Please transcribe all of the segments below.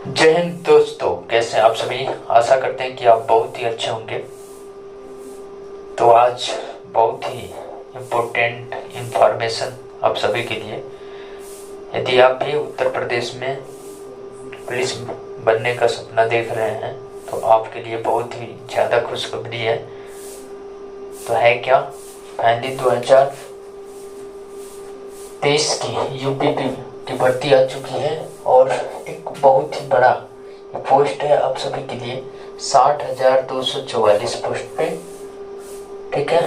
जय हिंद दोस्तों, कैसे हैं आप सभी। आशा करते हैं कि आप बहुत ही अच्छे होंगे। तो आज बहुत ही इम्पोर्टेंट इंफॉर्मेशन आप सभी के लिए। यदि आप भी उत्तर प्रदेश में पुलिस बनने का सपना देख रहे हैं तो आपके लिए बहुत ही ज़्यादा खुशखबरी है। तो है क्या, फाइनली 2023 की यूपीपी की भर्ती आ चुकी है और एक बहुत ही बड़ा पोस्ट है आप सभी के लिए। 60,244 पोस्ट पे, ठीक है,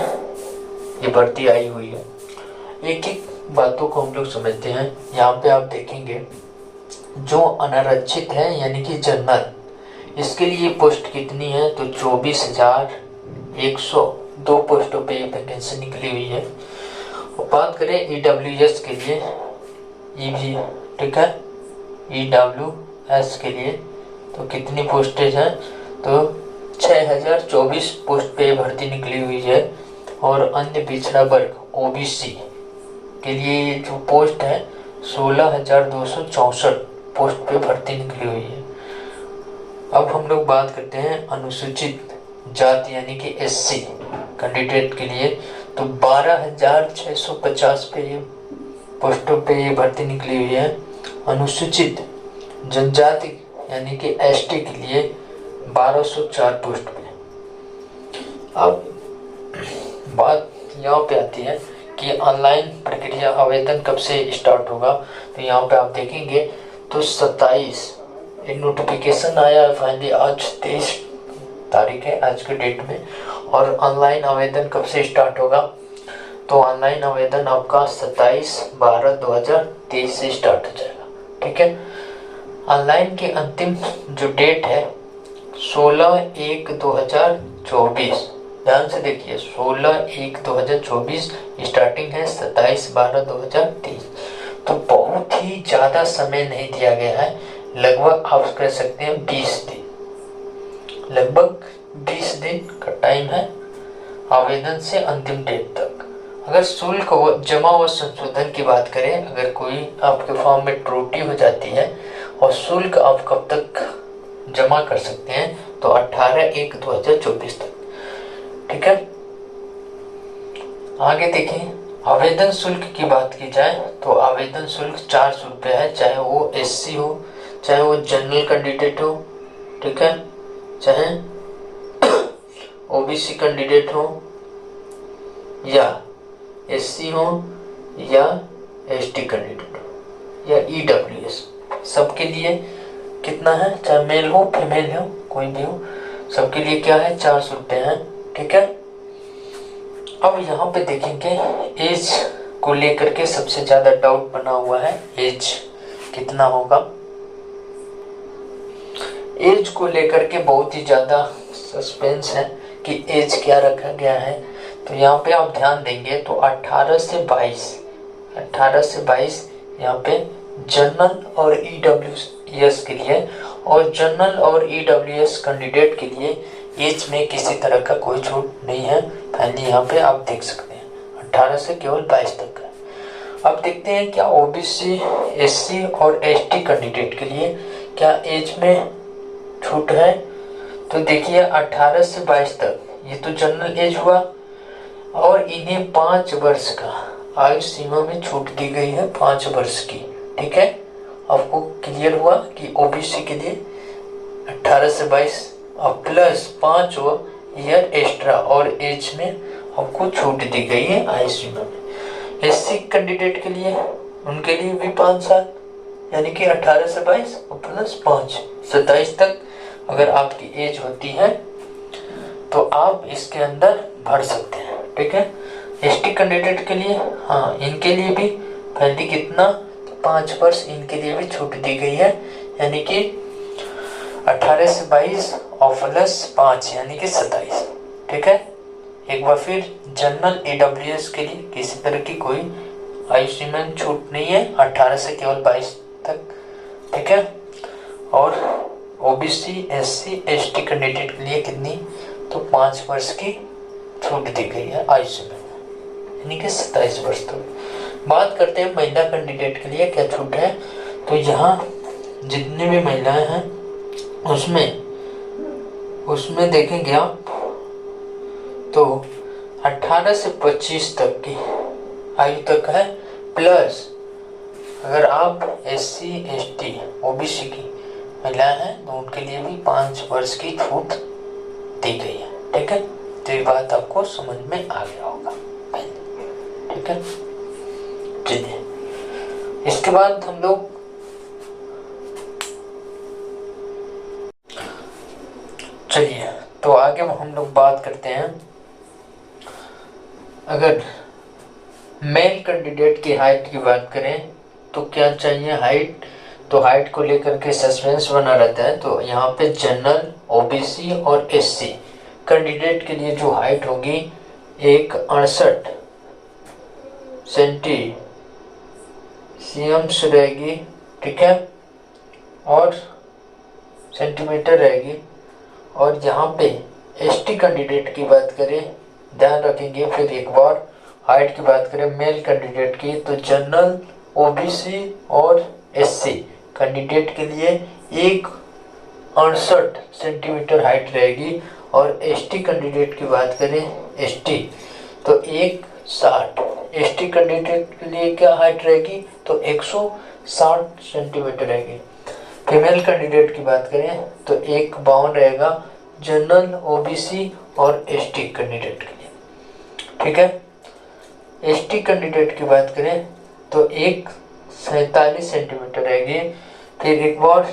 ये भर्ती आई हुई है। एक एक बातों को हम लोग समझते हैं। यहाँ पे आप देखेंगे जो अनारक्षित है यानी कि जनरल, इसके लिए पोस्ट कितनी है तो 24,102 पोस्टों पे ये वैकेंसी निकली हुई है। और बात करें ईडब्ल्यूएस के लिए, ये भी ठीक है, ईडब्ल्यूएस के लिए तो कितनी पोस्टेज हैं तो 6,024 पोस्ट पे भर्ती निकली हुई है। और अन्य पिछड़ा वर्ग ओबीसी के लिए जो पोस्ट है 16,264 पोस्ट पे भर्ती निकली हुई है। अब हम लोग बात करते हैं अनुसूचित जाति यानी कि एससी कैंडिडेट के लिए, तो 12,650 पे ये पोस्टों पे ये भर्ती निकली हुई है। अनुसूचित जनजाति यानी कि एसटी के लिए 1,204 पोस्ट पे। अब बात यहाँ पे आती है कि ऑनलाइन प्रक्रिया आवेदन कब से स्टार्ट होगा। तो यहाँ पे आप देखेंगे तो 27 एक नोटिफिकेशन आया फाइनली, आज 23 तारीख है आज के डेट में। और ऑनलाइन आवेदन कब से स्टार्ट होगा तो ऑनलाइन आवेदन आपका 27/12/2023 से स्टार्ट हो जाएगा, ठीक है। ऑनलाइन की अंतिम जो डेट है 16/1/2024, ध्यान से देखिए 16/1/2024, स्टार्टिंग है 27/12/2023। तो बहुत ही ज़्यादा समय नहीं दिया गया है, लगभग आप कह सकते हैं 20 दिन, लगभग 20 दिन का टाइम है आवेदन से अंतिम डेट तक। अगर शुल्क जमा व संशोधन की बात करें, अगर कोई आपके फॉर्म में त्रुटि हो जाती है और शुल्क आप कब तक जमा कर सकते हैं तो 18/1/2024 तक, ठीक है। आगे देखें, आवेदन शुल्क की बात की जाए तो आवेदन शुल्क 400 रुपये है, चाहे वो एससी हो, चाहे वो जनरल कैंडिडेट हो, ठीक है, चाहे ओबीसी कैंडिडेट हो या एससी हो या एसटी कैंडिडेट हो या ईडब्ल्यूएस, सबके लिए कितना है, चाहे मेल हो फीमेल हो कोई भी हो, सबके लिए क्या है 400 रुपये है, ठीक है। अब यहाँ पे देखेंगे एज को लेकर के सबसे ज्यादा डाउट बना हुआ है, एज कितना होगा। एज को लेकर के बहुत ही ज्यादा सस्पेंस है कि एज क्या रखा गया है। तो यहाँ पे आप ध्यान देंगे तो 18 से 22 यहाँ पे जनरल और ईडब्ल्यूएस के लिए, और जनरल और ईडब्ल्यूएस कैंडिडेट के लिए एज में किसी तरह का कोई छूट नहीं है। फाइनली यहाँ पे आप देख सकते हैं 18 से केवल 22 तक है। अब देखते हैं क्या ओबीसी, एससी और एसटी कैंडिडेट के लिए क्या एज में छूट है। तो देखिए 18 से 22 तक ये तो जनरल एज हुआ और इन्हें 5 वर्ष का आयु सीमा में छूट दी गई है, 5 वर्ष की, ठीक है। आपको क्लियर हुआ कि ओबीसी के लिए 18 से 22 और प्लस 5 ईयर एक्स्ट्रा और एज में आपको छूट दी गई है आयु सीमा में। एससी कैंडिडेट के लिए उनके लिए भी 5 साल यानी कि 18 से 22 और प्लस 5 27 तक अगर आपकी एज होती है तो आप इसके अंदर भर सकते हैं, ठीक है। एसटी कैंडिडेट के लिए, हाँ, इनके लिए भी पहले कितना 5 वर्ष इनके लिए भी छूट दी गई है, यानी कि 18 से 22 और प्लस 5 यानी कि 27, ठीक है। एक बार फिर जनरल ईडब्ल्यूएस के लिए किसी तरह की कोई आयु सीमा में छूट नहीं है, 18 से केवल 22 तक, ठीक है। और ओबीसी, एससी, एसटी कैंडिडेट के लिए कितनी तो 5 वर्ष की छूट दी गई है आयु सीमा में, यानी कि 27 वर्ष तक। बात करते हैं महिला कैंडिडेट के लिए क्या छूट है। तो यहाँ जितनी भी महिलाएं हैं उसमें देखेंगे आप तो 18 से 25 तक की आयु तक है, प्लस अगर आप SC/ST OBC की महिलाएं हैं तो उनके लिए भी 5 वर्ष की छूट दी गई है। ठीक है, तो ये बात आपको समझ में आ गया होगा। ठीक है, चलिए इसके बाद हम लोग तो आगे हम लोग बात करते हैं, अगर मेल कैंडिडेट की हाइट की बात करें तो क्या चाहिए हाइट, तो हाइट को लेकर के सस्पेंस बना रहता है। तो यहाँ पे जनरल, OBC और SC कैंडिडेट के लिए जो हाइट होगी 168 सेंटीसीएम्स रहेगी। ठीक है, और सेंटीमीटर रहेगी। और यहाँ पे ST कैंडिडेट की बात करें, ध्यान रखेंगे फिर एक बार, हाइट की बात करें मेल कैंडिडेट की तो जनरल, OBC और SC कैंडिडेट के लिए 168 सेंटीमीटर हाइट रहेगी। और ST कैंडिडेट की बात करें ST तो 160, ST कैंडिडेट के लिए क्या हाइट रहेगी तो 160 सेंटीमीटर रहेगी। फीमेल कैंडिडेट की बात करें तो 152 रहेगा जनरल, OBC और ST कैंडिडेट के लिए। ठीक है, ST कैंडिडेट की बात करें तो 147 सेंटीमीटर रहेगी। फिर एक बार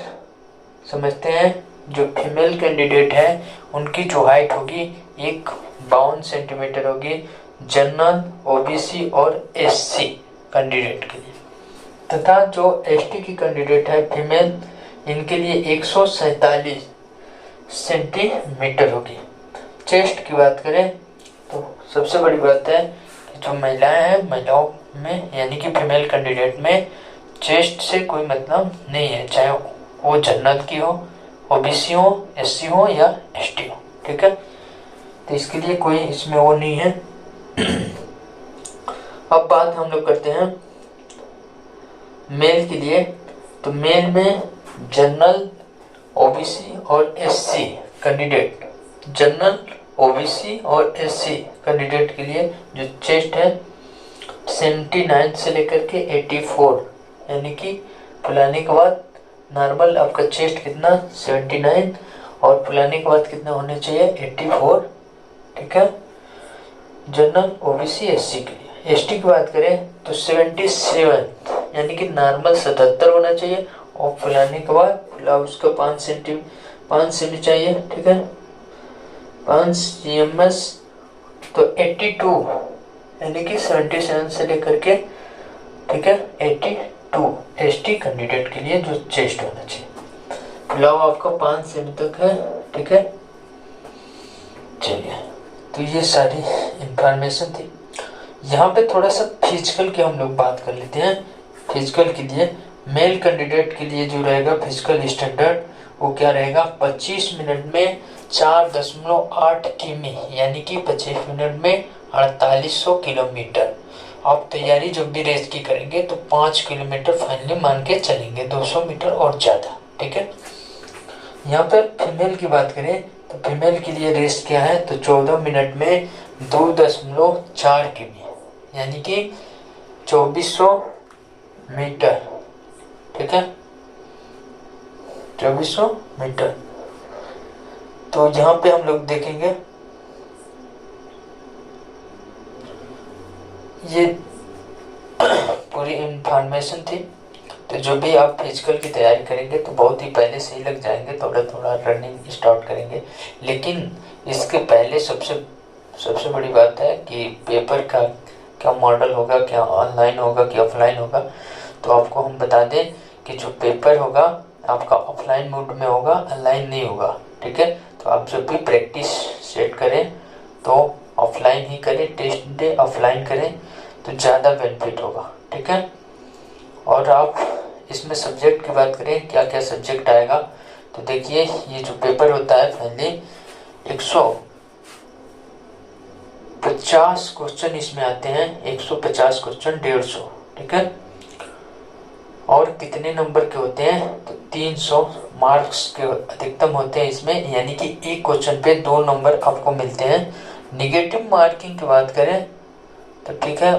समझते हैं, जो फीमेल कैंडिडेट है उनकी जो हाइट होगी 152 सेंटीमीटर होगी जनरल, OBC और SC कैंडिडेट के लिए। तथा जो ST की कैंडिडेट है फीमेल, इनके लिए 147 सेंटीमीटर होगी। चेस्ट की बात करें तो सबसे बड़ी बात है कि जो महिलाएं हैं, महिलाओं में यानी कि फीमेल कैंडिडेट में चेस्ट से कोई मतलब नहीं है, चाहे वो जनरल की हो, OBC हो, SC हो या ST हो। ठीक है, तो इसके लिए कोई इसमें वो नहीं है। अब बात हम लोग करते हैं मेल के लिए, तो मेल में जनरल, OBC और SC कैंडिडेट, जनरल, OBC और SC कैंडिडेट के लिए जो चेस्ट है 79 से लेकर के 84, यानी कि फुलाने के बाद नॉर्मल आपका चेस्ट कितना 79 और फुलाने के बाद कितना होने चाहिए 84। ठीक है, जनरल, OBC, SC के लिए। ST की बात करें तो 77 यानी कि नॉर्मल 77 होना चाहिए और फुलाने के बाद फुला उसका 5 सेमी चाहिए। ठीक है, 5 cms तो 82 यानी कि 77 से लेकर के, ठीक है, 82 ST कैंडिडेट के लिए जो चेस्ट होना चाहिए, फुलाव आपका 5 सेमी तक है। ठीक है, चलिए तो ये सारी इंफॉर्मेशन थी। यहाँ पे थोड़ा सा फिजिकल की हम लोग बात कर लेते हैं। फिजिकल के लिए मेल कैंडिडेट के लिए जो रहेगा फिजिकल स्टैंडर्ड वो क्या रहेगा, 25 मिनट में 4.8 किमी यानी कि 25 मिनट में 4800 किलोमीटर। आप तैयारी जब भी रेस की करेंगे तो 5 किलोमीटर फाइनली मान के चलेंगे, 200 मीटर और ज़्यादा। ठीक है, यहाँ पर फीमेल की बात करें तो फीमेल के लिए रेस क्या है तो 14 मिनट में 2.4 किमी यानी कि 2400 मीटर। ठीक है, 2400 मीटर। तो यहाँ पे हम लोग देखेंगे ये पूरी इंफॉर्मेशन थी। तो जो भी आप फिजिकल की तैयारी करेंगे तो बहुत ही पहले से ही लग जाएंगे, थोड़ा थोड़ा रनिंग स्टार्ट करेंगे। लेकिन इसके पहले सबसे बड़ी बात है कि पेपर का क्या मॉडल होगा, क्या ऑनलाइन होगा कि ऑफलाइन होगा। तो आपको हम बता दें कि जो पेपर होगा आपका ऑफलाइन मोड में होगा, ऑनलाइन नहीं होगा। ठीक है, तो आप जब भी प्रैक्टिस सेट करें तो ऑफलाइन ही करें, टेस्ट डे ऑफलाइन करें तो ज़्यादा बेनिफिट होगा। ठीक है, और आप इसमें सब्जेक्ट की बात करें क्या क्या सब्जेक्ट आएगा तो देखिए ये जो पेपर होता है फाइनली 150 क्वेश्चन इसमें आते हैं, 150 क्वेश्चन 150। ठीक है, और कितने नंबर के होते हैं, तो 300 मार्क्स के अधिकतम होते हैं इसमें, यानी कि एक क्वेश्चन पे 2 नंबर आपको मिलते हैं। निगेटिव मार्किंग की बात करें तो ठीक है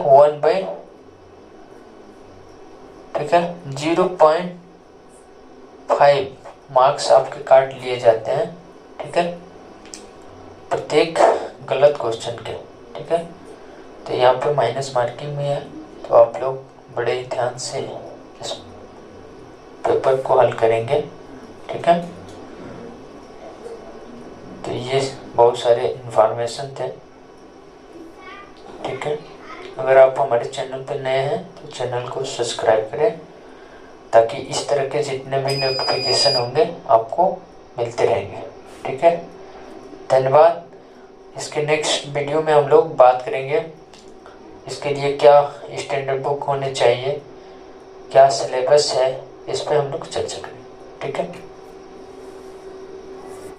0.5 मार्क्स आपके काट लिए जाते हैं, ठीक है, प्रत्येक गलत क्वेश्चन के, ठीक है। तो यहाँ पे माइनस मार्किंग में है, तो आप लोग बड़े ही ध्यान से इस पेपर को हल करेंगे, ठीक है। तो ये बहुत सारे इंफॉर्मेशन थे, ठीक है। अगर आप हमारे चैनल पर नए हैं तो चैनल को सब्सक्राइब करें, ताकि इस तरह के जितने भी नोटिफिकेशन होंगे आपको मिलते रहेंगे, ठीक है। धन्यवाद। इसके नेक्स्ट वीडियो में हम लोग बात करेंगे इसके लिए क्या स्टैंडर्ड बुक होने चाहिए, क्या सिलेबस है, इस पर हम लोग चर्चा करेंगे, ठीक है।